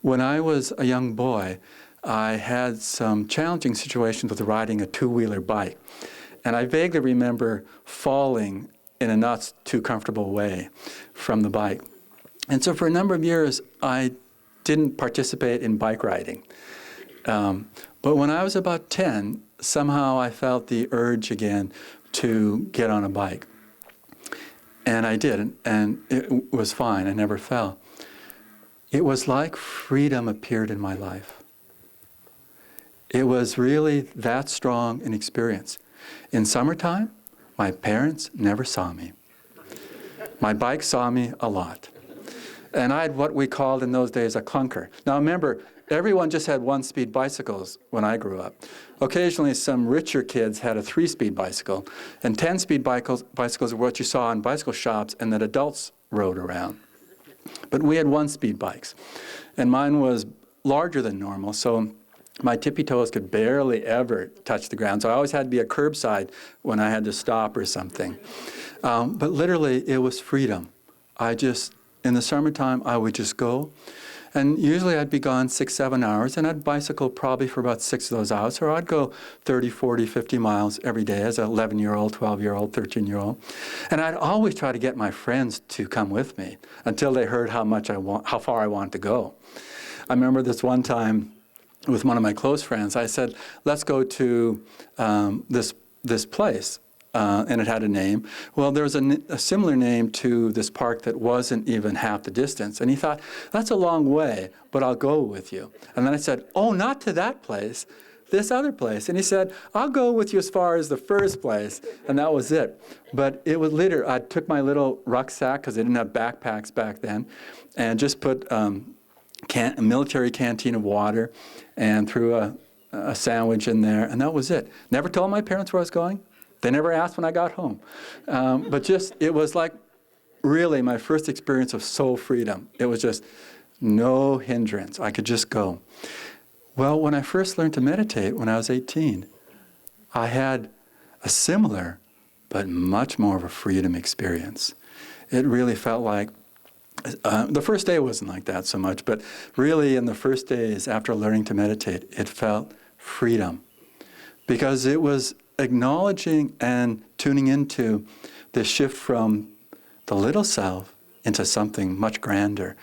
When I was a young boy, I had some challenging situations with riding a two-wheeler bike. And I vaguely remember falling in a not too comfortable way from the bike. And so for a number of years, I didn't participate in bike riding. But when I was about 10, somehow I felt the urge again to get on a bike. And I did, and it was fine. I never fell. It was like freedom appeared in my life. It was really that strong an experience. In summertime, my parents never saw me. My bike saw me a lot. And I had what we called in those days a clunker. Now remember, everyone just had one-speed bicycles when I grew up. Occasionally some richer kids had a 3-speed bicycle, and 10-speed bicycles were what you saw in bicycle shops and that adults rode around. But we had one-speed bikes, and mine was larger than normal, so my tippy toes could barely ever touch the ground. So I always had to be a curbside when I had to stop or something. But literally, it was freedom. In the summertime, I would just go. And usually I'd be gone 6, 7 hours, and I'd bicycle probably for about 6 of those hours. Or I'd go 30, 40, 50 miles every day as an 11-year-old, 12-year-old, 13-year-old. And I'd always try to get my friends to come with me until they heard how far I wanted to go. I remember this one time with one of my close friends. I said, let's go to this place. And it had a name. Well, there was a similar name to this park that wasn't even half the distance. And he thought, that's a long way, but I'll go with you. And then I said, oh, not to that place, this other place. And he said, I'll go with you as far as the first place. And that was it. But it was later, I took my little rucksack, because they didn't have backpacks back then, and just put a military canteen of water and threw a sandwich in there, and that was it. Never told my parents where I was going. They never asked when I got home. But it was like really my first experience of soul freedom. It was just no hindrance. I could just go. Well, when I first learned to meditate when I was 18, I had a similar but much more of a freedom experience. It really felt like, the first day wasn't like that so much, but really in the first days after learning to meditate, it felt freedom. Because it was acknowledging and tuning into the shift from the little self into something much grander.